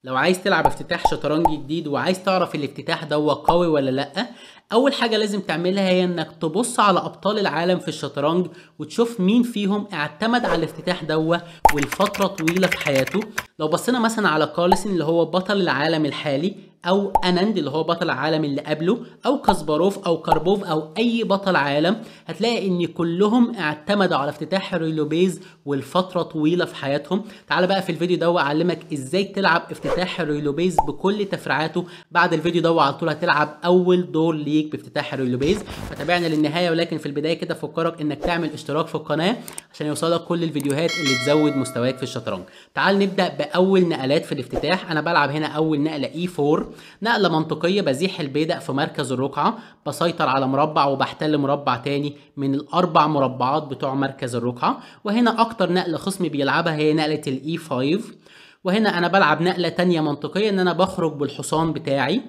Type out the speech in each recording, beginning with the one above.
لو عايز تلعب افتتاح شطرنج جديد وعايز تعرف الافتتاح ده هو قوي ولا لأ، أول حاجة لازم تعملها هي إنك تبص على أبطال العالم في الشطرنج وتشوف مين فيهم اعتمد على الافتتاح ده ولفترة طويلة في حياته. لو بصينا مثلا على كارلسن اللي هو بطل العالم الحالي، أو أناند اللي هو بطل العالم اللي قبله، أو كاسباروف أو كاربوف أو أي بطل عالم، هتلاقي إن كلهم اعتمدوا على افتتاح الريلوبيز والفترة طويلة في حياتهم. تعال بقى في الفيديو ده أعلمك إزاي تلعب افتتاح الريلوبيز بكل تفريعاته. بعد الفيديو ده على طول هتلعب أول دور ليك بافتتاح الريلوبيز، فتابعنا للنهاية. ولكن في البداية كده فكرك إنك تعمل اشتراك في القناة عشان يوصلك كل الفيديوهات اللي تزود مستواك في الشطرنج. تعال نبدأ بأول نقلات في الافتتاح. أنا بلعب هنا أول نقلة E4، نقلة منطقية، بزيح البيدق في مركز الرقعة، بسيطر على مربع وبحتل مربع تاني من الأربع مربعات بتوع مركز الرقعة. وهنا أكتر نقلة خصمي بيلعبها هي نقلة الE5. وهنا أنا بلعب نقلة تانية منطقية، إن أنا بخرج بالحصان بتاعي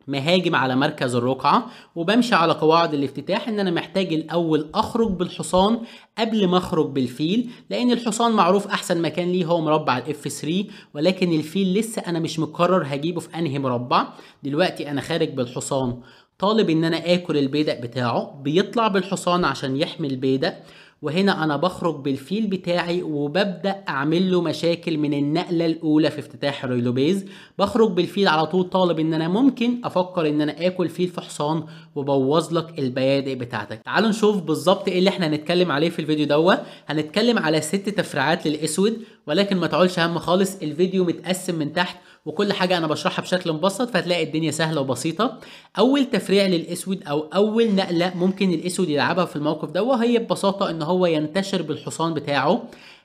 مهاجم على مركز الرقعة، وبمشي على قواعد الافتتاح ان انا محتاج الاول اخرج بالحصان قبل ما اخرج بالفيل، لان الحصان معروف احسن مكان ليه هو مربع الاف 3، ولكن الفيل لسه انا مش مقرر هجيبه في انهي مربع. دلوقتي انا خارج بالحصان، طالب ان انا اكل البيدق بتاعه، بيطلع بالحصان عشان يحمي البيدق. وهنا انا بخرج بالفيل بتاعي وببدأ اعمل له مشاكل من النقلة الاولى في افتتاح الريلوبيز. بخرج بالفيل على طول، طالب ان انا ممكن افكر ان انا اكل فيل في حصان وبوظ لك البيادق بتاعتك. تعالوا نشوف بالظبط ايه اللي احنا هنتكلم عليه في الفيديو هنتكلم على 6 تفريعات للاسود، ولكن ما تعولش هم خالص، الفيديو متقسم من تحت وكل حاجة أنا بشرحها بشكل مبسط، فهتلاقي الدنيا سهلة وبسيطة. أول تفريع للأسود أو أول نقلة ممكن الأسود يلعبها في الموقف ده وهي ببساطة إن هو ينتشر بالحصان بتاعه،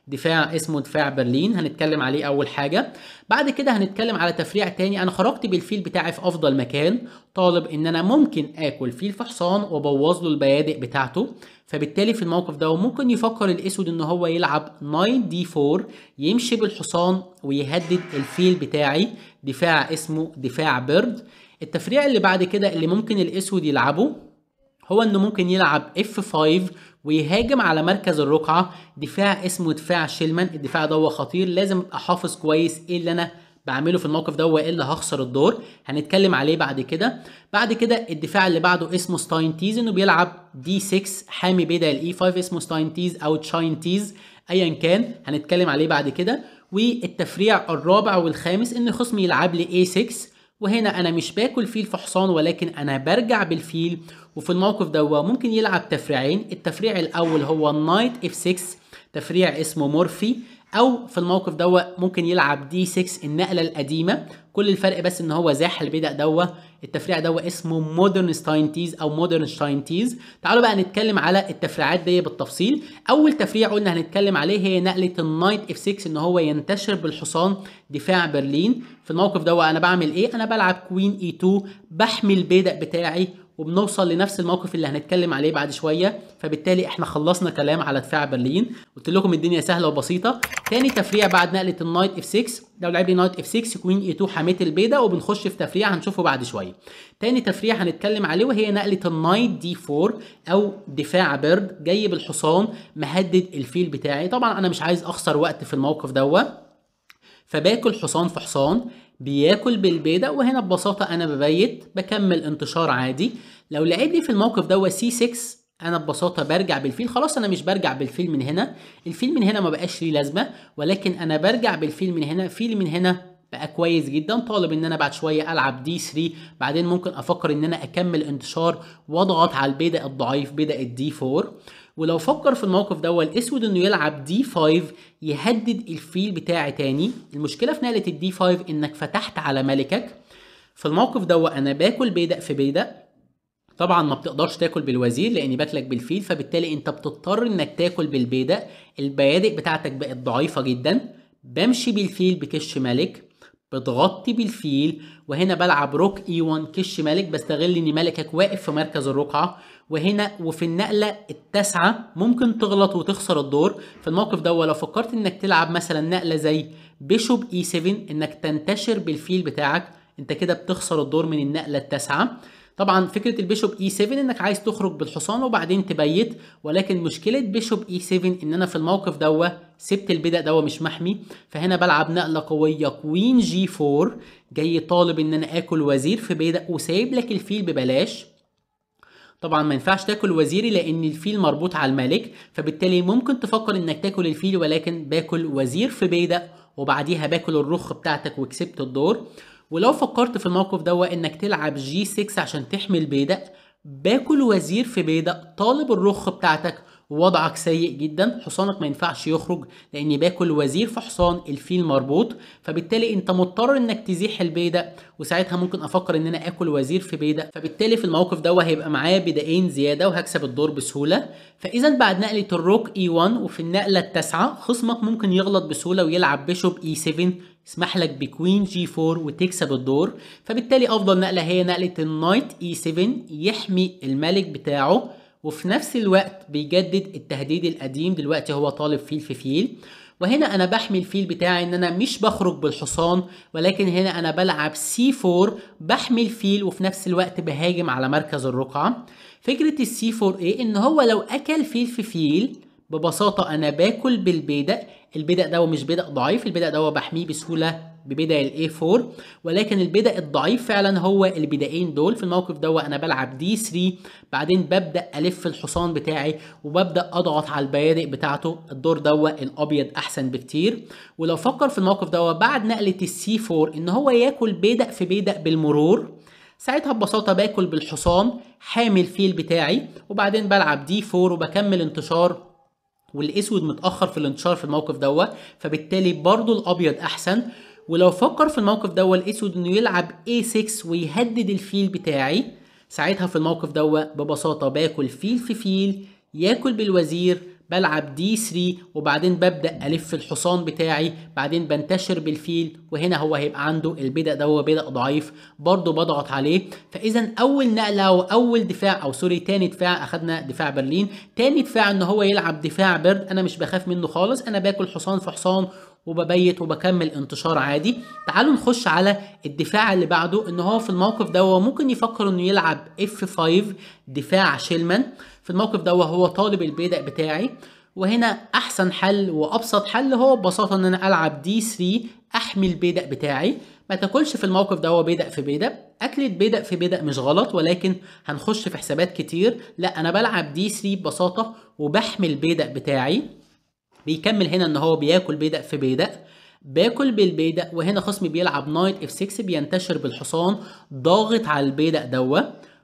دفاع اسمه دفاع برلين، هنتكلم عليه أول حاجة. بعد كده هنتكلم على تفريع تاني، أنا خرجت بالفيل بتاعي في أفضل مكان، طالب إن أنا ممكن آكل فيل في حصان وبوظ له البيادق بتاعته. فبالتالي في الموقف ده ممكن يفكر الأسود إن هو يلعب نايت دي 4، يمشي بالحصان ويهدد الفيل بتاعي، دفاع اسمه دفاع بيرد. التفريع اللي بعد كده اللي ممكن الأسود يلعبه هو انه ممكن يلعب F5 ويهاجم على مركز الرقعة، دفاع اسمه دفاع شيلمان. الدفاع ده خطير، لازم ابقى حافظ كويس ايه اللي انا بعمله في الموقف ده والا هخسر الدور، هنتكلم عليه بعد كده. بعد كده الدفاع اللي بعده اسمه ستاينتيز، انه بيلعب D6 حامي بيدا الE5، اسمه ستاينتيز او تشاينتيز ايا كان، هنتكلم عليه بعد كده. والتفريع الرابع والخامس ان خصمي يلعب لي A6، وهنا انا مش باكل فيل في حصان ولكن انا برجع بالفيل. وفي الموقف ده ممكن يلعب تفريعين، التفريع الاول هو النايت F6، تفريع اسمه مورفي، او في الموقف ده ممكن يلعب D6 النقله القديمه، كل الفرق بس ان هو زاح البدأ التفريع اسمه مودرن ستاينتيز او مودرن شتاينتيز. تعالوا بقى نتكلم على التفريعات دي بالتفصيل. اول تفريع قلنا هنتكلم عليه هي نقله النايت F6، ان هو ينتشر بالحصان، دفاع برلين. في الموقف ده انا بعمل ايه؟ انا بلعب كوين E2، بحمي البيدق بتاعي، وبنوصل لنفس الموقف اللي هنتكلم عليه بعد شويه. فبالتالي احنا خلصنا كلام على دفاع برلين، قلت لكم الدنيا سهله وبسيطه. تاني تفريع بعد نقله النايت F6، لو لعب لي نايت F6 كوين E2 حميت البيدق، وبنخش في تفريع هنشوفه بعد شويه. تاني تفريع هنتكلم عليه وهي نقله النايت D4 او دفاع بيرد، جاي بالحصان مهدد الفيل بتاعي. طبعا انا مش عايز اخسر وقت في الموقف فباكل حصان في حصان، بياكل بالبيدق، وهنا ببساطة أنا ببيت بكمل انتشار عادي. لو لعب لي في الموقف C6، أنا ببساطة برجع بالفيل. خلاص أنا مش برجع بالفيل من هنا، الفيل من هنا ما بقاش ليه لازمة، ولكن أنا برجع بالفيل من هنا، فيل من هنا بقى كويس جدا، طالب ان انا بعد شويه العب D3، بعدين ممكن افكر ان انا اكمل انتشار واضغط على البيدق الضعيف بيدق D4. ولو فكر في الموقف الاسود انه يلعب D5 يهدد الفيل بتاعي تاني. المشكله في نقله D5 انك فتحت على ملكك. في الموقف انا باكل بيدق في بيدق، طبعا ما بتقدرش تاكل بالوزير لاني باكلك بالفيل، فبالتالي انت بتضطر انك تاكل بالبيدق، البيادق بتاعتك بقت ضعيفه جدا. بمشي بالفيل بكش ملك، بتغطي بالفيل، وهنا بلعب روك E1 كش ملك، بستغل ان ملكك واقف في مركز الرقعه. وهنا وفي النقله التاسعه ممكن تغلط وتخسر الدور. في الموقف لو فكرت انك تلعب مثلا نقله زي بيشوب E7، انك تنتشر بالفيل بتاعك، انت كده بتخسر الدور من النقله التاسعه. طبعا فكره البيشوب E7 انك عايز تخرج بالحصان وبعدين تبيت، ولكن مشكله بيشوب E7 ان انا في الموقف سبت البدأ دوا مش محمي، فهنا بلعب نقلة قوية كوين جي 4، جاي طالب ان انا اكل وزير في بدأ وسايب لك الفيل ببلاش. طبعا ما ينفعش تاكل وزيري لان الفيل مربوط على الملك، فبالتالي ممكن تفكر انك تاكل الفيل، ولكن باكل وزير في بيدق وبعديها باكل الرخ بتاعتك وكسبت الدور. ولو فكرت في الموقف دوا انك تلعب جي 6 عشان تحمي البيدق، باكل وزير في بيدق طالب الرخ بتاعتك، ووضعك سيء جدا، حصانك ما ينفعش يخرج لاني باكل وزير في حصان الفيل مربوط، فبالتالي انت مضطر انك تزيح البيدق، وساعتها ممكن افكر ان انا اكل وزير في بيدق، فبالتالي في الموقف ده هيبقى معايا بدقين زياده وهكسب الدور بسهوله. فاذا بعد نقله الروك اي 1 وفي النقله التاسعه خصمك ممكن يغلط بسهوله ويلعب بيشوب اي 7، يسمح لك بكوين جي 4 وتكسب الدور. فبالتالي افضل نقله هي نقله النايت اي 7، يحمي الملك بتاعه وفي نفس الوقت بيجدد التهديد القديم، دلوقتي هو طالب فيل في فيل. وهنا انا بحمي الفيل بتاعي ان انا مش بخرج بالحصان، ولكن هنا انا بلعب سي 4 بحمي الفيل وفي نفس الوقت بهاجم على مركز الرقعة. فكرة السي 4 ايه؟ ان هو لو اكل فيل في فيل ببساطة انا باكل بالبيدق، البيدق ده مش بيدق ضعيف، البيدق ده بحميه بسهولة ببدأ الاي 4، ولكن البدأ الضعيف فعلا هو البدائين دول. في الموقف ده انا بلعب دي 3، بعدين ببدأ الف الحصان بتاعي وببدأ اضغط على البيادق بتاعته، الدور ده الابيض احسن بكتير. ولو فكر في الموقف ده بعد نقلة السي 4 ان هو ياكل بيدق في بيدق بالمرور، ساعتها ببساطة باكل بالحصان حامل الفيل بتاعي، وبعدين بلعب دي 4 وبكمل انتشار، والاسود متأخر في الانتشار في الموقف ده، فبالتالي برضو الابيض احسن. ولو فكر في الموقف ده الاسود انه يلعب A6 ويهدد الفيل بتاعي، ساعتها في الموقف ده ببساطة باكل فيل في فيل ياكل بالوزير، بلعب دي 3 وبعدين ببدأ ألف الحصان بتاعي، بعدين بنتشر بالفيل، وهنا هو هيبقى عنده البدأ ده بدأ ضعيف برضه بضغط عليه. فإذا أول نقلة أو أول دفاع أو سوري تاني دفاع، أخدنا دفاع برلين، تاني دفاع إن هو يلعب دفاع برد، أنا مش بخاف منه خالص، أنا باكل حصان في حصان وببيت وبكمل انتشار عادي. تعالوا نخش على الدفاع اللي بعده، ان هو في الموقف ده ممكن يفكر انه يلعب F5 دفاع شيلمان. في الموقف ده هو طالب البيدق بتاعي، وهنا احسن حل وابسط حل هو ببساطه ان انا العب دي 3 احمي البيدق بتاعي. ما تاكلش في الموقف ده بيدق في بيدق، اكلة بيدق في بيدق مش غلط، ولكن هنخش في حسابات كتير. لا انا بلعب دي 3 ببساطه وبحمي البيدق بتاعي، بيكمل هنا ان هو بياكل بيدق في بيدق، باكل بالبيدق، وهنا خصمي بيلعب نايت اف 6 بينتشر بالحصان ضاغط على البيدق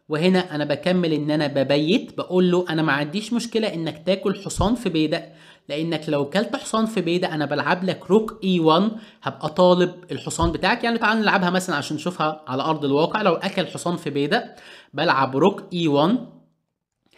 وهنا انا بكمل ان انا ببيت، بقول له انا ما عنديش مشكله انك تاكل حصان في بيدق، لانك لو كلت حصان في بيدق انا بلعب لك روك اي 1 هبقى طالب الحصان بتاعك. يعني تعال نلعبها مثلا عشان نشوفها على ارض الواقع. لو اكل حصان في بيدق بلعب روك اي 1،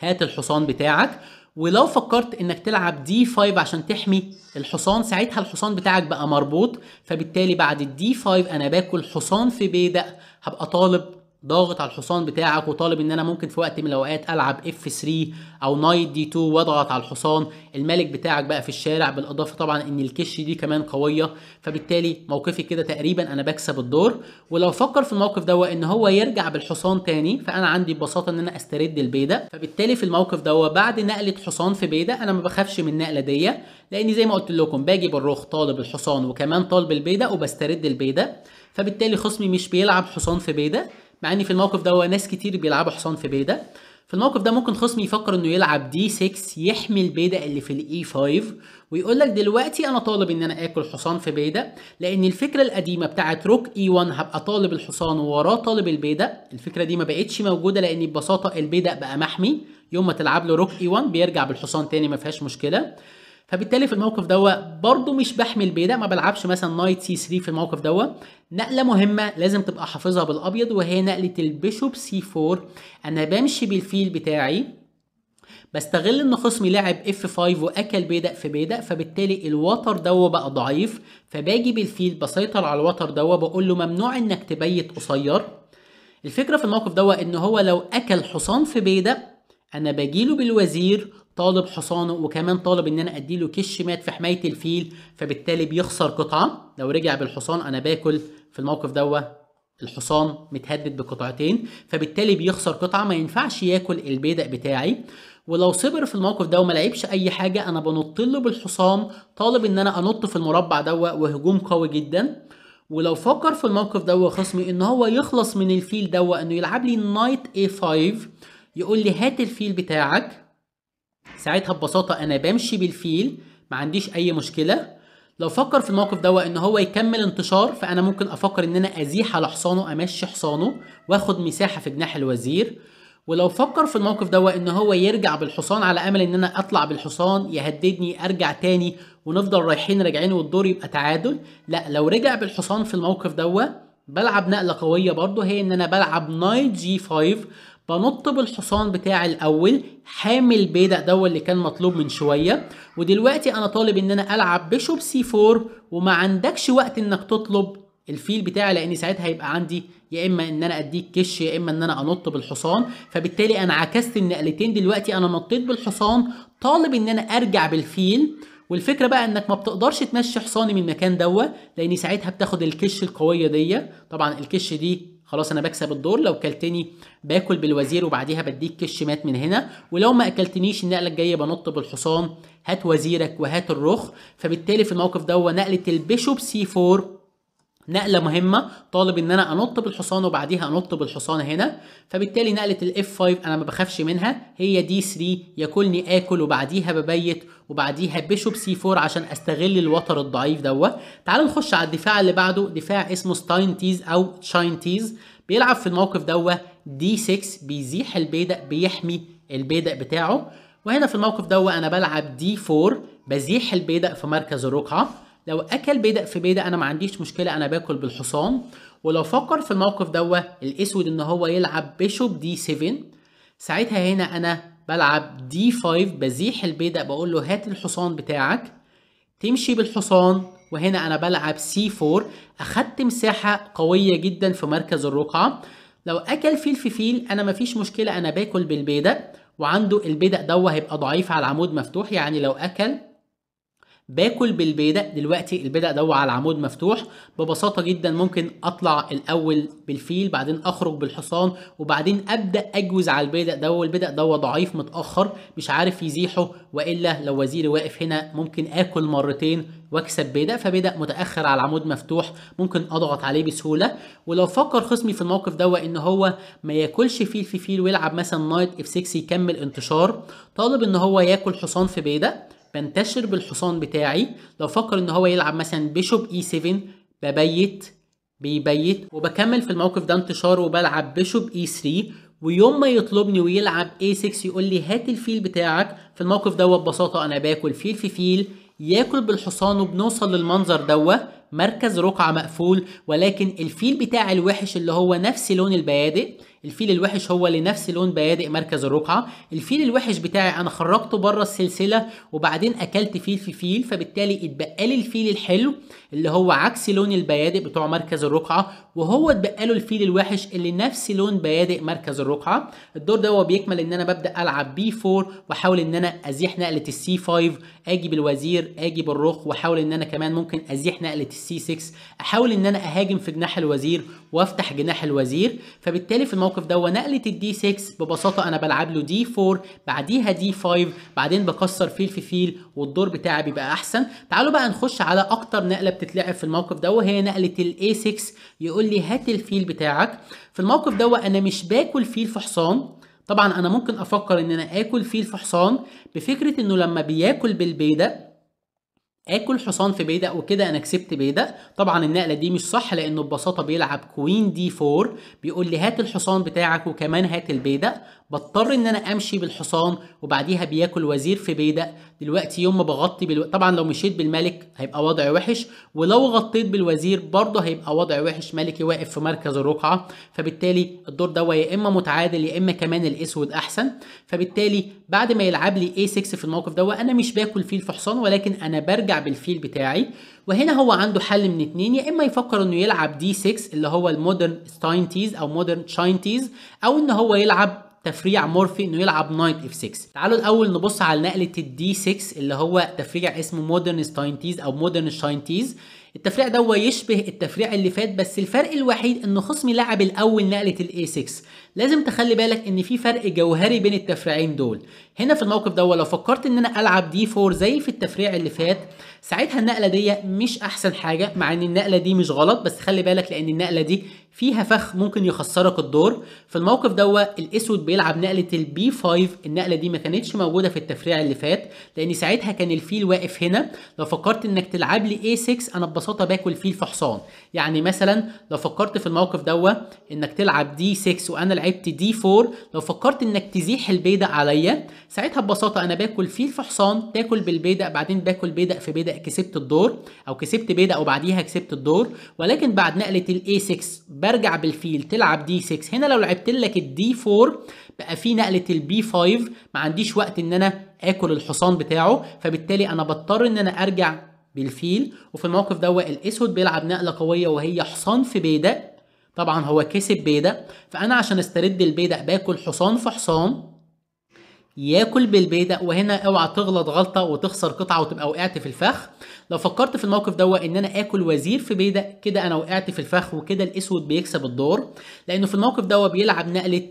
هات الحصان بتاعك. ولو فكرت انك تلعب دي 5 عشان تحمي الحصان، ساعتها الحصان بتاعك بقى مربوط، فبالتالي بعد الدي 5 انا باكل حصان في بيدق، هبقى طالب ضاغط على الحصان بتاعك، وطالب ان انا ممكن في وقت من الاوقات العب اف 3 او نايت دي 2 واضغط على الحصان. الملك بتاعك بقى في الشارع، بالاضافه طبعا ان الكش دي كمان قويه، فبالتالي موقفي كده تقريبا انا بكسب الدور. ولو فكر في الموقف ده ان هو يرجع بالحصان تاني، فانا عندي ببساطه ان انا استرد البيدق، فبالتالي في الموقف ده بعد نقله حصان في بيدق انا ما بخافش من النقله دي، لاني زي ما قلت لكم باجي بالرخ طالب الحصان وكمان طالب البيدق وبسترد البيدق، فبالتالي خصمي مش بيلعب حصان في بيدق، مع ان في الموقف ده ناس كتير بيلعبوا حصان في بيدق. في الموقف ده ممكن خصمي يفكر انه يلعب دي 6 يحمي البيدق اللي في الاي 5، ويقول لك دلوقتي انا طالب ان انا اكل حصان في بيدق، لان الفكره القديمه بتاعت روك اي 1 هبقى طالب الحصان ووراه طالب البيدق، الفكره دي ما بقتش موجوده، لان ببساطه البيدق بقى محمي، يوم ما تلعب له روك اي 1 بيرجع بالحصان تاني ما فيهاش مشكله. فبالتالي في الموقف ده برضه مش بحمي البيدق، ما بلعبش مثلا نايت سي 3 في الموقف ده. نقله مهمه لازم تبقى حافظها بالابيض، وهي نقله البيشوب سي 4. انا بمشي بالفيل بتاعي، بستغل ان خصمي لعب اف 5 واكل بيدق في بيدق، فبالتالي الوتر ده بقى ضعيف، فباجي بالفيل بسيطر على الوتر ده، بقول له ممنوع انك تبيت قصير. الفكره في الموقف ده ان هو لو اكل حصان في بيدق انا باجيله بالوزير طالب حصانه، وكمان طالب ان انا اديله كش مات في حمايه الفيل، فبالتالي بيخسر قطعه. لو رجع بالحصان انا باكل في الموقف ده الحصان متهدد بقطعتين، فبالتالي بيخسر قطعه، ما ينفعش ياكل البيدق بتاعي. ولو صبر في الموقف ده وما لعبش اي حاجه انا بنط له بالحصان، طالب ان انا انط في المربع ده وهجوم قوي جدا. ولو فكر في الموقف ده خصمي ان هو يخلص من الفيل ده انه يلعب لي نايت A5، يقول لي هات الفيل بتاعك. ساعتها ببساطه انا بمشي بالفيل، ما عنديش اي مشكله. لو فكر في الموقف ده ان هو يكمل انتشار، فانا ممكن افكر ان انا ازيح على حصانه، امشي حصانه واخد مساحه في جناح الوزير. ولو فكر في الموقف ده ان هو يرجع بالحصان على امل ان انا اطلع بالحصان يهددني ارجع تاني ونفضل رايحين والدور يبقى تعادل، لا، لو رجع بالحصان في الموقف ده بلعب نقله قويه برضه، هي ان انا بلعب نايت G5، بنط بالحصان بتاعي الاول حامل بيدق اللي كان مطلوب من شويه. ودلوقتي انا طالب ان انا العب بيشوب C4، وما عندكش وقت انك تطلب الفيل بتاعي، لان ساعتها هيبقى عندي يا اما ان انا اديك كش يا اما ان انا انط بالحصان. فبالتالي انا عكست النقلتين، دلوقتي انا نطيت بالحصان طالب ان انا ارجع بالفيل. والفكره بقى انك ما بتقدرش تمشي حصاني من المكان لان ساعتها بتاخد الكش القويه دي. طبعا الكش دي خلاص انا بكسب الدور، لو كلتني باكل بالوزير وبعديها بديك كش مات من هنا، ولو ما اكلتنيش النقله الجايه بنط بالحصان هات وزيرك وهات الرخ. فبالتالي في الموقف نقله البيشوب C4 نقله مهمه، طالب ان انا انط بالحصان وبعديها انط بالحصان هنا. فبالتالي نقله الاف 5 انا ما بخافش منها، هي دي 3 ياكلني اكل وبعديها ببيت وبعديها بيشوب C4 عشان استغل الوتر الضعيف تعالوا نخش على الدفاع اللي بعده، دفاع اسمه ستاينتيز او تشاينتيز. بيلعب في الموقف D6، بيزيح البيدق، بيحمي البيدق بتاعه. وهنا في الموقف انا بلعب D4، بزيح البيدق في مركز الرقعه. لو اكل بيدق في بيدق انا ما عنديش مشكله، انا باكل بالحصان. ولو فكر في الموقف الاسود ان هو يلعب بيشوب D7، ساعتها هنا انا بلعب D5، بزيح البيدق، بقول له هات الحصان بتاعك تمشي بالحصان. وهنا انا بلعب C4، اخدت مساحه قويه جدا في مركز الرقعه. لو اكل فيل في فيل انا مفيش مشكله، انا باكل بالبيدق، وعنده البيدق هيبقى ضعيف على العمود مفتوح، يعني لو اكل باكل بالبيدق. دلوقتي البيدق على العمود مفتوح، ببساطه جدا ممكن اطلع الاول بالفيل، بعدين اخرج بالحصان، وبعدين ابدا اجوز على البيدق والبيدق ضعيف متاخر مش عارف يزيحه، والا لو وزيري واقف هنا ممكن اكل مرتين واكسب بيدق. فبيدق متاخر على العمود مفتوح، ممكن اضغط عليه بسهوله. ولو فكر خصمي في الموقف ان هو ما ياكلش فيل في فيل ويلعب مثلا نايت F6 يكمل انتشار، طالب ان هو ياكل حصان في بيدق، بنتشر بالحصان بتاعي. لو فكر ان هو يلعب مثلا بيشوب E7 بيبيت وبكمل في الموقف انتشار وبلعب بيشوب E3. ويوم ما يطلبني ويلعب A6 يقول لي هات الفيل بتاعك، في الموقف ببساطة انا باكل فيل في فيل، ياكل بالحصان، وبنوصل للمنظر مركز رقعة مقفول. ولكن الفيل بتاع الوحش اللي هو نفس لون البيادق، الفيل الوحش هو اللي نفس لون بيادق مركز الرقعة، الفيل الوحش بتاعي انا خرجته بره السلسلة وبعدين اكلت فيل في فيل، فبالتالي اتبقى لي الفيل الحلو اللي هو عكس لون البيادق بتوع مركز الرقعة، وهو اتبقى له الفيل الوحش اللي نفس لون بيادق مركز الرقعة. الدور بيكمل ان انا ببدأ العب B4 واحاول ان انا ازيح نقلة C5، اجي بالوزير، اجي بالرخ، واحاول ان انا كمان ممكن ازيح نقلة C6، احاول ان انا اهاجم في جناح الوزير وافتح جناح الوزير. فبالتالي في الموقف نقلة D6 ببساطة انا بلعب له D4 بعديها D5، بعدين بكسر فيل في فيل والدور بتاعي بيبقى احسن. تعالوا بقى نخش على اكتر نقلة بتتلعب في الموقف وهي نقلة A6. يقول لي هات الفيل بتاعك. في الموقف انا مش باكل فيل في حصان، طبعا انا ممكن افكر ان انا اكل فيل في حصان بفكرة انه لما بياكل بالبيدق اكل حصان في بيدق وكده انا كسبت بيدق. طبعا النقله دي مش صح، لانه ببساطه بيلعب كوين D4، بيقول لي هات الحصان بتاعك وكمان هات البيدق، بضطر ان انا امشي بالحصان وبعديها بياكل وزير في بيدق. دلوقتي يوم ما بغطي طبعا لو مشيت بالملك هيبقى وضع وحش، ولو غطيت بالوزير برضه هيبقى وضع وحش، ملكي واقف في مركز الرقعه. فبالتالي الدور يا اما متعادل يا اما كمان الاسود احسن. فبالتالي بعد ما يلعب لي A6 في الموقف انا مش باكل فيل في حصان، ولكن انا برجع بالفيل بتاعي. وهنا هو عنده حل من اتنين، يا اما يفكر انه يلعب D6 اللي هو المودرن ستاينتيز او مودرن تشاينتيز، او ان هو يلعب تفريع مورفي انه يلعب نايت F6. تعالوا الاول نبص على نقله الD6 اللي هو تفريع اسمه مودرن ستاينتيز او مودرن شاينتيز. التفريع ده يشبه التفريع اللي فات، بس الفرق الوحيد ان خصمي لعب الاول نقله الاي 6. لازم تخلي بالك ان في فرق جوهري بين التفريعين دول. هنا في الموقف ده لو فكرت ان انا العب دي 4 زي في التفريع اللي فات، ساعتها النقله دي مش احسن حاجه، مع ان النقله دي مش غلط، بس خلي بالك لان النقله دي فيها فخ ممكن يخسرك الدور. في الموقف الاسود بيلعب نقله البي 5. النقله دي ما كانتش موجوده في التفريع اللي فات، لان ساعتها كان الفيل واقف هنا. لو فكرت انك تلعب لي اي 6 انا ببساطه باكل فيل في حصان. يعني مثلا لو فكرت في الموقف انك تلعب دي 6 وانا لعبت دي 4، لو فكرت انك تزيح البيدق عليا، ساعتها ببساطه انا باكل فيل في حصان، تاكل بالبيدق، بعدين باكل بيدق في بيدق، كسبت الدور، او كسبت بيدق وبعديها كسبت الدور. ولكن بعد نقله الاي 6 برجع بالفيل تلعب دي 6. هنا لو لعبت لك الدي 4 بقى في نقله البي 5، ما عنديش وقت ان انا اكل الحصان بتاعه، فبالتالي انا بضطر ان انا ارجع بالفيل. وفي الموقف الاسود بيلعب نقله قويه وهي حصان في بيدق. طبعا هو كسب بيدق، فانا عشان استرد البيدق باكل حصان في حصان ياكل بالبيدق. وهنا اوعى تغلط غلطه وتخسر قطعه وتبقى وقعت في الفخ. لو فكرت في الموقف ان انا اكل وزير في بيدق، كده انا وقعت في الفخ، وكده الاسود بيكسب الدور، لانه في الموقف بيلعب نقله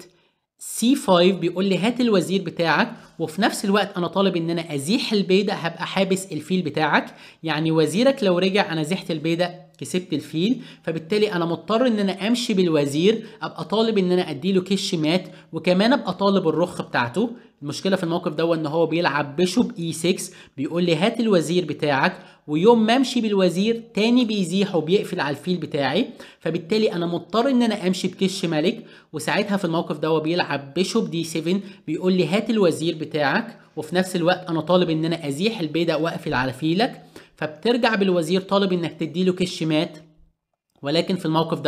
C5، بيقول لي هات الوزير بتاعك، وفي نفس الوقت انا طالب ان انا ازيح البيدق، هبقى حابس الفيل بتاعك. يعني وزيرك لو رجع انا زحت البيدق كسبت الفيل، فبالتالي انا مضطر ان انا امشي بالوزير، ابقى طالب ان انا اديله كش مات، وكمان ابقى طالب الرخ بتاعته. المشكله في الموقف ان هو بيلعب بيشوب E6، بيقول لي هات الوزير بتاعك، ويوم ما امشي بالوزير تاني بيزيح وبيقفل على الفيل بتاعي، فبالتالي انا مضطر ان انا امشي بكش ملك. وساعتها في الموقف بيلعب بيشوب D7، بيقول لي هات الوزير بتاعك، وفي نفس الوقت انا طالب ان انا ازيح البيدق واقفل على فيلك، فبترجع بالوزير طالب انك تديله كش مات. ولكن في الموقف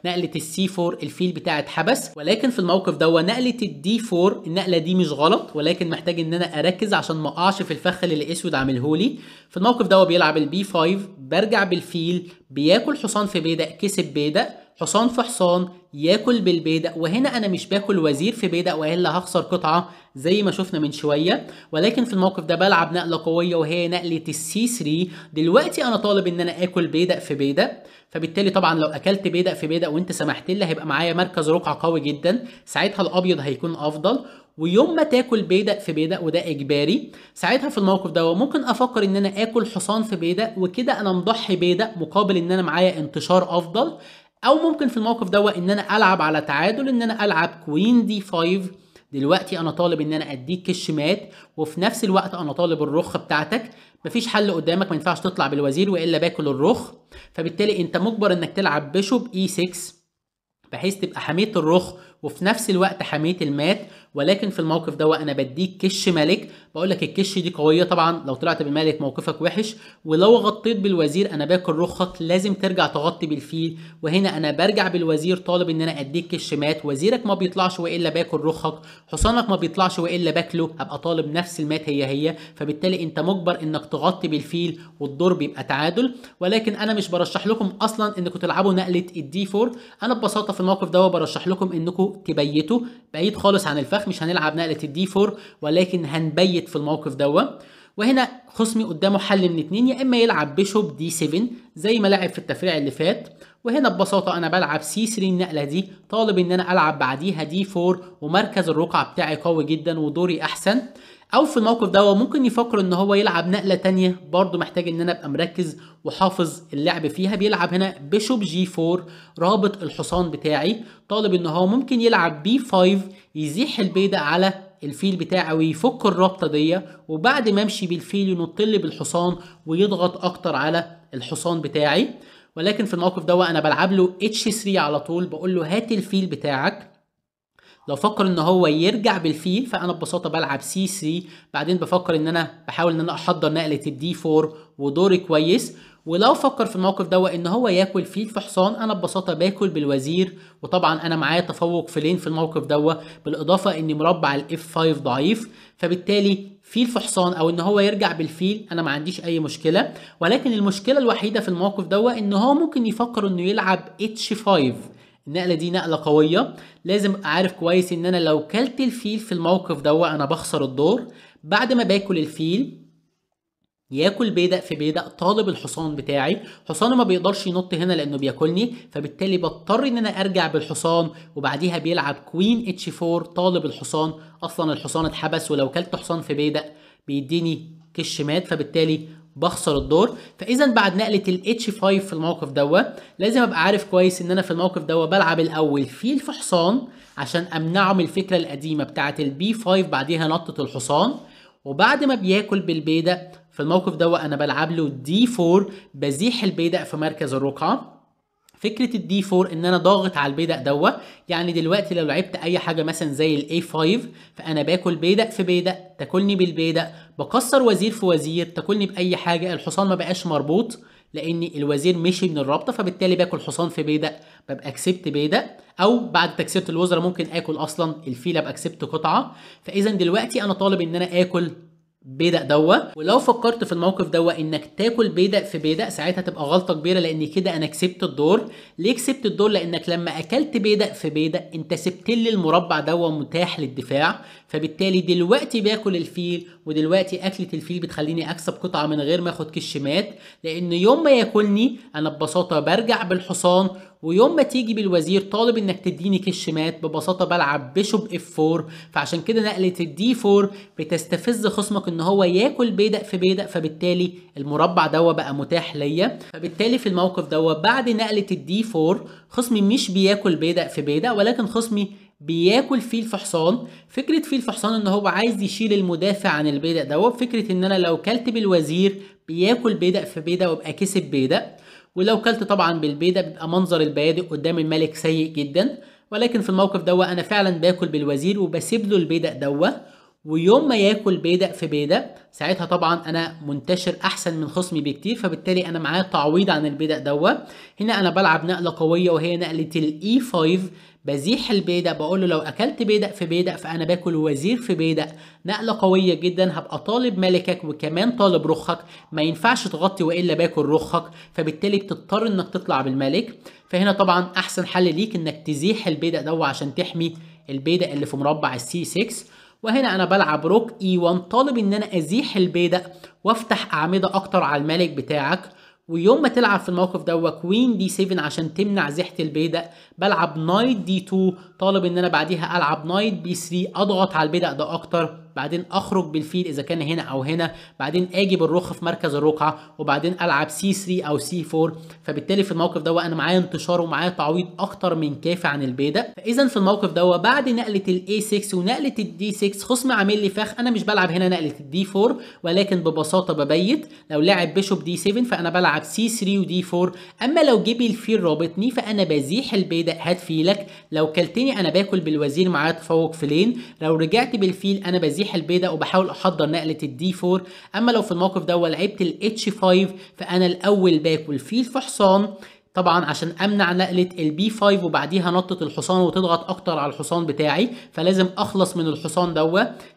نقلة السي 4 الفيل بتاعي اتحبس. ولكن في الموقف نقلة الدي 4 النقلة دي مش غلط، ولكن محتاج ان انا اركز عشان ما اقعش في الفخ اللي الاسود عاملهولي. في الموقف بيلعب البي 5، برجع بالفيل، بياكل حصان في بيدق، كسب بيدق، حصان في حصان ياكل بالبيدق. وهنا انا مش باكل وزير في بيدق والا هخسر قطعه زي ما شفنا من شويه. ولكن في الموقف بلعب نقله قويه وهي نقله السي 3. دلوقتي انا طالب ان انا اكل بيدق في بيدق، فبالتالي طبعا لو اكلت بيدق في بيدق وانت سمحت لي هيبقى معايا مركز رقعه قوي جدا، ساعتها الابيض هيكون افضل. ويوم ما تاكل بيدق في بيدق وده اجباري، ساعتها في الموقف ممكن افكر ان انا اكل حصان في بيدق، وكده انا مضحي بيدق مقابل ان انا معايا انتشار افضل. او ممكن في الموقف ان انا العب على تعادل، ان انا العب كوين دي 5. دلوقتي انا طالب ان انا اديك كش مات، وفي نفس الوقت انا طالب الرخ بتاعتك. مفيش حل قدامك، ما ينفعش تطلع بالوزير والا باكل الرخ، فبالتالي انت مجبر انك تلعب بيشوب اي 6 بحيث تبقى حميت الرخ وفي نفس الوقت حميت المات. ولكن في الموقف انا بديك كش ملك، بقول لك الكش دي قويه، طبعا لو طلعت بالملك موقفك وحش، ولو غطيت بالوزير انا باكل رخك، لازم ترجع تغطي بالفيل. وهنا انا برجع بالوزير طالب ان انا اديك كش مات، وزيرك ما بيطلعش والا باكل رخك، حصانك ما بيطلعش والا باكله، ابقى طالب نفس المات هي، فبالتالي انت مجبر انك تغطي بالفيل والدور بيبقى تعادل. ولكن انا مش برشح لكم اصلا انكم تلعبوا نقله الدي 4، انا ببساطه في الموقف برشح لكم انكم تبيتوا بعيد خالص عن الفخ، مش هنلعب نقله الدي 4 ولكن هنبيت في الموقف وهنا خصمي قدامه حل من اتنين، يا اما يلعب بيشوب دي 7 زي ما لعب في التفريع اللي فات، وهنا ببساطه انا بلعب سي 3 النقله دي، طالب ان انا العب بعديها دي 4 ومركز الرقعه بتاعي قوي جدا ودوري احسن. او في الموقف ممكن يفكر ان هو يلعب نقله تانية، برضو محتاج ان انا ابقى مركز وحافظ اللعب فيها. بيلعب هنا بيشوب جي 4 رابط الحصان بتاعي، طالب ان هو ممكن يلعب بي 5 يزيح البيدق على الفيل بتاعي ويفك الرابطه دي، وبعد ما امشي بالفيل ينط لي بالحصان ويضغط اكتر على الحصان بتاعي. ولكن في الموقف انا بلعب له اتش 3 على طول، بقول له هات الفيل بتاعك. لو فكر ان هو يرجع بالفيل فانا ببساطه بلعب سي 3، بعدين بفكر ان انا بحاول ان انا احضر نقله الدي 4 ودوري كويس. ولو فكر في الموقف ان هو ياكل فيل في حصان، انا ببساطه باكل بالوزير، وطبعا انا معايا تفوق في لين في الموقف بالاضافه ان مربع الاف 5 ضعيف، فبالتالي فيل في حصان او ان هو يرجع بالفيل انا ما عنديش اي مشكله. ولكن المشكله الوحيده في الموقف ان هو ممكن يفكر انه يلعب اتش 5. النقله دي نقله قويه، لازم ابقى عارف كويس ان انا لو كلت الفيل في الموقف انا بخسر الدور. بعد ما باكل الفيل ياكل بيدق في بيدق طالب الحصان بتاعي. حصاني ما بيقدرش ينط هنا لانه بياكلني، فبالتالي بضطر ان انا ارجع بالحصان، وبعديها بيلعب كوين اتش 4 طالب الحصان. اصلا الحصان اتحبس، ولو كلت حصان في بيدق بيديني كش مات، فبالتالي بخسر الدور. فاذا بعد نقله الاتش 5 في الموقف لازم ابقى عارف كويس ان انا في الموقف بلعب الاول فيل في حصان عشان امنعه من الفكره القديمه بتاعه البي 5 بعديها نطه الحصان. وبعد ما بياكل بالبيدق في الموقف انا بلعب له دي 4، بزيح البيدق في مركز الرقعه. فكره الدي 4 ان انا ضاغط على البيدق يعني دلوقتي لو لعبت اي حاجه مثلا زي الاي 5 فانا باكل بيدق في بيدق، تاكلني بالبيدق، بكسر وزير في وزير، تاكلني باي حاجه. الحصان ما بقاش مربوط لان الوزير مشي من الرابطه، فبالتالي باكل حصان في بيدق، ببقى كسبت بيدق. او بعد تكسيره الوزراء ممكن اكل اصلا الفيل، ابقى كسبت قطعه. فاذا دلوقتي انا طالب ان انا اكل بيدق ولو فكرت في الموقف انك تاكل بيدق في بيدق ساعتها تبقى غلطه كبيره، لان كده انا كسبت الدور. ليه كسبت الدور؟ لانك لما اكلت بيدق في بيدق انت سبت لي المربع متاح للدفاع، فبالتالي دلوقتي باكل الفيل، ودلوقتي اكله الفيل بتخليني اكسب قطعه من غير ما اخد كشمات. لان يوم ما ياكلني انا ببساطه برجع بالحصان، ويوم ما تيجي بالوزير طالب انك تديني كشمات ببساطه بلعب بيشوب اف 4. فعشان كده نقله الدي 4 بتستفز خصمك ان هو ياكل بيدق في بيدق، فبالتالي المربع بقى متاح ليا. فبالتالي في الموقف بعد نقله الدي 4 خصمي مش بياكل بيدق في بيدق، ولكن خصمي بياكل فيل في حصان. فكره فيل في حصان ان هو عايز يشيل المدافع عن البيدق فكره ان انا لو كلت بالوزير بياكل بيدق في بيدق وابقى كسب بيدق. ولو كلت طبعا بالبيدق بيبقى منظر البيادق قدام الملك سيء جدا. ولكن في الموقف انا فعلا باكل بالوزير وبسيب له البيدق ويوم ما ياكل بيدق في بيدق ساعتها طبعا انا منتشر احسن من خصمي بكتير، فبالتالي انا معايا تعويض عن البيدق هنا انا بلعب نقله قويه وهي نقله الاي 5. بزيح البيدق، بقول له لو اكلت بيدق في بيدق فانا باكل وزير في بيدق. نقله قويه جدا، هبقى طالب ملكك وكمان طالب رخك، ما ينفعش تغطي والا باكل رخك، فبالتالي بتضطر انك تطلع بالملك. فهنا طبعا احسن حل ليك انك تزيح البيدق عشان تحمي البيدق اللي في مربع السي 6. وهنا انا بلعب روك اي 1 طالب ان انا ازيح البيدق وافتح اعمده اكتر على الملك بتاعك. ويوم ما تلعب في الموقف كوين دي 7 عشان تمنع زيحة البيدق، بلعب نايت دي 2 طالب ان انا بعديها العب نايت بي 3 اضغط على البيدق اكتر، بعدين اخرج بالفيل اذا كان هنا او هنا، بعدين اجي بالرخ في مركز الرقعه، وبعدين العب سي 3 او سي 4. فبالتالي في الموقف انا معايا انتشار ومعايا تعويض اكتر من كافي عن البيدق. فاذا في الموقف بعد نقله الاي 6 ونقله الدي 6 خصم عامل لي فخ. انا مش بلعب هنا نقله الدي 4 ولكن ببساطه ببيت. لو لعب بيشوب دي 7 فانا بلعب سي 3 ودي 4. اما لو جيب الفيل رابطني فانا بزيح البيدق، هات فيلك. لو كلتني انا باكل بالوزير معايا تفوق في لين. لو رجعت بالفيل انا بزيح البيدق وبحاول احضر نقله الدي 4. اما لو في الموقف لعبت الاتش 5 فانا الاول باكل فيل في حصان طبعا عشان امنع نقله البي 5 وبعديها نطه الحصان وتضغط اكتر على الحصان بتاعي، فلازم اخلص من الحصان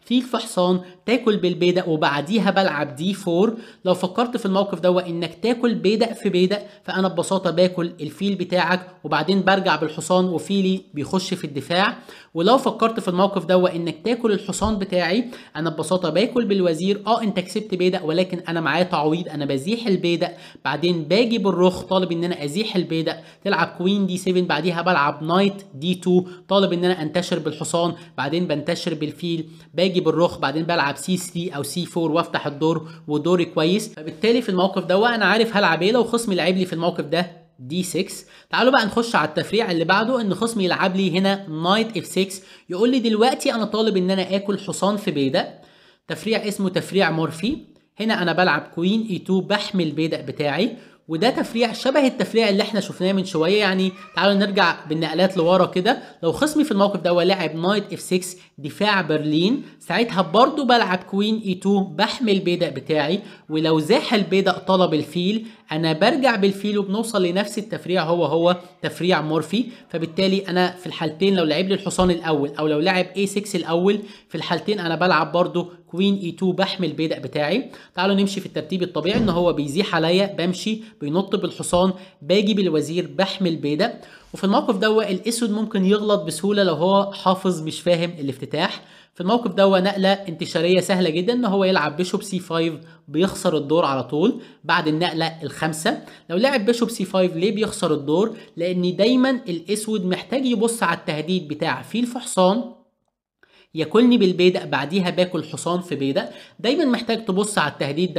فيل في حصان تاكل بالبيدق وبعديها بلعب دي 4. لو فكرت في الموقف انك تاكل بيدق في بيدق فانا ببساطه باكل الفيل بتاعك وبعدين برجع بالحصان وفيلي بيخش في الدفاع. ولو فكرت في الموقف انك تاكل الحصان بتاعي انا ببساطه باكل بالوزير. انت كسبت بيدق ولكن انا معايا تعويض، انا بزيح البيدق بعدين باجي بالرخ طالب ان انا ازيح البيدق، تلعب كوين دي 7 بعديها بلعب نايت دي 2 طالب ان انا انتشر بالحصان بعدين بنتشر بالفيل، باجي بالرخ بعدين بلعب سي 3 او سي 4 وافتح الدور ودوري كويس. فبالتالي في الموقف انا عارف هلعب ايه لو خصمي لعب لي في الموقف دي 6. تعالوا بقى نخش على التفريع اللي بعده، ان خصمي يلعب لي هنا نايت اف 6. يقول لي دلوقتي انا طالب ان انا اكل حصان في بيدق. تفريع اسمه تفريع مورفي. هنا انا بلعب كوين اي 2 بحمي البيدق بتاعي، وده تفريع شبه التفريع اللي احنا شفناه من شويه. يعني تعالوا نرجع بالنقلات لورا كده. لو خصمي في الموقف لعب نايت اف 6 دفاع برلين ساعتها برضو بلعب كوين اي 2 بحمي البيدق بتاعي. ولو زاح البيدق طلب الفيل انا برجع بالفيل وبنوصل لنفس التفريع هو تفريع مورفي. فبالتالي انا في الحالتين لو لعب لي الحصان الاول او لو لعب اي 6 الاول في الحالتين انا بلعب برضو كوين اي 2 بحمي البيدق بتاعي. تعالوا نمشي في الترتيب الطبيعي، ان هو بيزيح عليا بمشي، بينط بالحصان، باجي بالوزير بحمي البيدق. وفي الموقف ده الاسود ممكن يغلط بسهوله لو هو حافظ مش فاهم الافتتاح. في الموقف ده نقله انتشاريه سهله جدا، ان هو يلعب بيشوب سي 5 بيخسر الدور على طول بعد النقله الخامسه. لو لعب بيشوب سي 5 ليه بيخسر الدور؟ لان دايما الاسود محتاج يبص على التهديد بتاع فيل في حصان ياكلني بالبيدق، بعديها باكل حصان في بيدق. دايما محتاج تبص على التهديد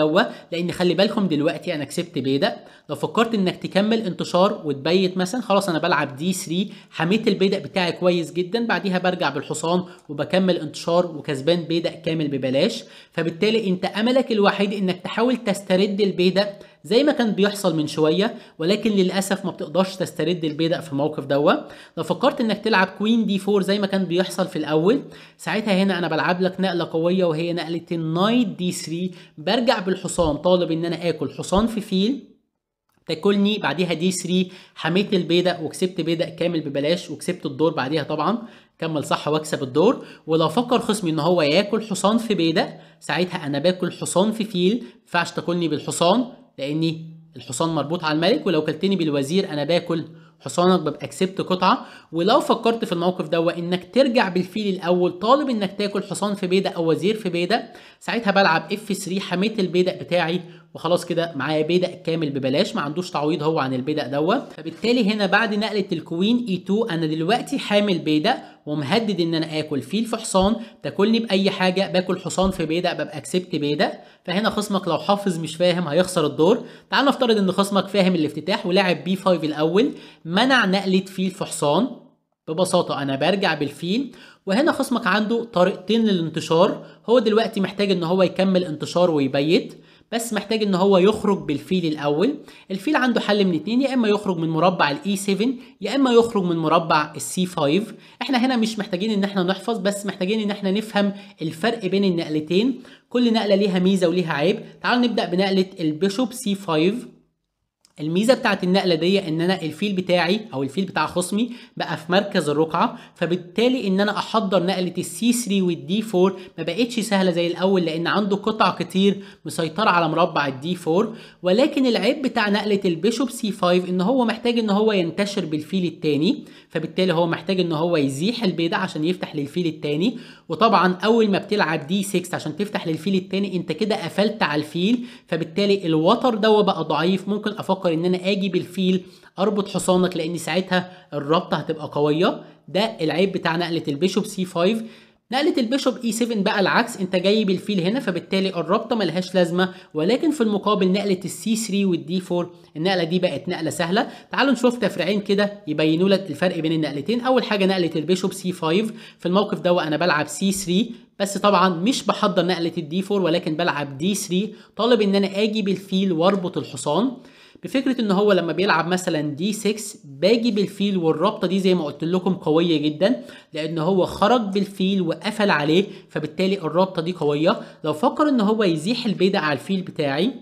لان خلي بالكم دلوقتي انا كسبت بيدق. لو فكرت انك تكمل انتشار وتبيت مثلا، خلاص انا بلعب دي 3، حميت البيدق بتاعي كويس جدا، بعديها برجع بالحصان وبكمل انتشار وكسبان بيدق كامل ببلاش. فبالتالي انت املك الوحيد انك تحاول تسترد البيدق زي ما كان بيحصل من شويه، ولكن للاسف ما بتقدرش تسترد البيدق في الموقف لو فكرت انك تلعب كوين دي 4 زي ما كان بيحصل في الاول، ساعتها هنا انا بلعب لك نقله قويه وهي نقله النايت دي 3. برجع بالحصان طالب ان انا اكل حصان في فيل تاكلني، بعديها دي 3 حميت البيدق وكسبت بيدق كامل ببلاش وكسبت الدور بعديها طبعا كمل صح واكسب الدور. ولو فكر خصمي ان هو ياكل حصان في بيدق، ساعتها انا باكل حصان في فيل، ما ينفعش تاكلني بالحصان لاني الحصان مربوط على الملك، ولو كلتني بالوزير انا باكل حصانك ببقى كسبت قطعه. ولو فكرت في الموقف انك ترجع بالفيل الاول طالب انك تاكل حصان في بيدق او وزير في بيدق، ساعتها بلعب اف 3 حميت البيدق بتاعي وخلاص كده معايا بيدق كامل ببلاش، ما عندوش تعويض هو عن البيدق فبالتالي هنا بعد نقله الكوين اي 2 انا دلوقتي حامل بيدق ومهدد ان انا اكل فيل في حصان تاكلني باي حاجه، باكل حصان في بيدق ببقى كسبت بيدق. فهنا خصمك لو حافظ مش فاهم هيخسر الدور. تعال نفترض ان خصمك فاهم الافتتاح ولعب بي 5 الاول، منع نقله فيل في حصان. ببساطه انا برجع بالفيل، وهنا خصمك عنده طريقتين للانتشار. هو دلوقتي محتاج ان هو يكمل انتشار ويبيت، بس محتاج ان هو يخرج بالفيل الاول. الفيل عنده حل من اتنين، يا اما يخرج من مربع الاي 7 يا اما يخرج من مربع السي 5. احنا هنا مش محتاجين ان احنا نحفظ، بس محتاجين ان احنا نفهم الفرق بين النقلتين. كل نقله ليها ميزه وليها عيب. تعالوا نبدا بنقله البيشوب سي 5. الميزه بتاعت النقله دي ان انا الفيل بتاعي او الفيل بتاع خصمي بقى في مركز الرقعه، فبالتالي ان انا احضر نقله السي 3 والدي 4 ما بقتش سهله زي الاول لان عنده قطع كتير مسيطره على مربع الدي 4. ولكن العيب بتاع نقله البيشوب سي 5 ان هو محتاج ان هو ينتشر بالفيل الثاني، فبالتالي هو محتاج ان هو يزيح البيضه عشان يفتح للفيل الثاني. وطبعا اول ما بتلعب دي 6 عشان تفتح للفيل الثاني انت كده قفلت على الفيل، فبالتالي الوتر بقى ضعيف. ممكن افكر ان انا اجي بالفيل اربط حصانك لان ساعتها الربطه هتبقى قويه. ده العيب بتاع نقله البيشوب سي 5. نقله البيشوب اي 7 بقى العكس، انت جاي بالفيل هنا فبالتالي الربطه ملهاش لازمه، ولكن في المقابل نقله السي 3 والدي 4 النقله دي بقت نقله سهله. تعالوا نشوف تفريعين كده يبينوا لك الفرق بين النقلتين. اول حاجه نقله البيشوب سي 5، في الموقف انا بلعب سي 3 بس طبعا مش بحضر نقله الدي 4 ولكن بلعب دي 3 طالب ان انا اجي بالفيل واربط الحصان، بفكره ان هو لما بيلعب مثلا دي 6 باجي بالفيل والرابطه دي زي ما قلت لكم قويه جدا لان هو خرج بالفيل وقفل عليه، فبالتالي الرابطه دي قويه. لو فكر ان هو يزيح البيضه على الفيل بتاعي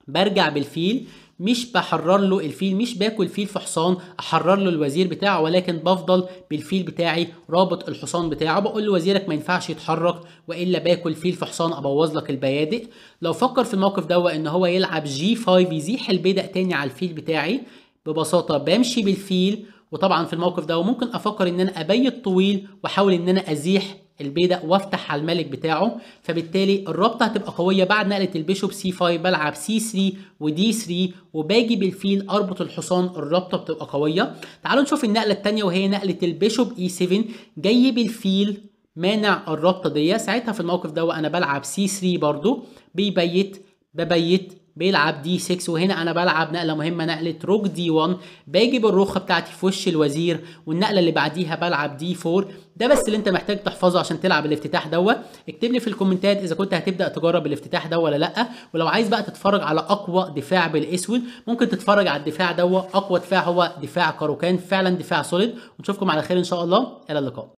برجع بالفيل، مش بحرر له الفيل، مش باكل فيل في حصان احرر له الوزير بتاعه، ولكن بفضل بالفيل بتاعي رابط الحصان بتاعه، بقول له وزيرك ما ينفعش يتحرك والا باكل فيل في حصان ابوظ لك البيادق. لو فكر في الموقف ان هو يلعب جي 5 يزيح البيدق تاني على الفيل بتاعي، ببساطه بمشي بالفيل. وطبعا في الموقف ممكن افكر ان انا ابيت طويل واحاول ان انا ازيح البيدق وافتح على الملك بتاعه، فبالتالي الرابطه هتبقى قويه. بعد نقله البيشوب سي 5 بلعب سي 3 ودي 3 وباجي بالفيل اربط الحصان، الرابطه بتبقى قويه. تعالوا نشوف النقله الثانيه وهي نقله البيشوب اي 7 جاي بالفيل مانع الرابطه دي. ساعتها في الموقف انا بلعب سي 3 برضو ببيت بيلعب دي 6، وهنا انا بلعب نقله مهمه نقله روك دي 1 باجي بالرخه بتاعتي في وش الوزير، والنقله اللي بعديها بلعب دي 4. ده بس اللي انت محتاج تحفظه عشان تلعب الافتتاح اكتب لي في الكومنتات اذا كنت هتبدا تجرب الافتتاح ولا لا. ولو عايز بقى تتفرج على اقوى دفاع بالاسود ممكن تتفرج على الدفاع اقوى دفاع هو دفاع كاروكان، فعلا دفاع سوليد. ونشوفكم على خير ان شاء الله، الى اللقاء.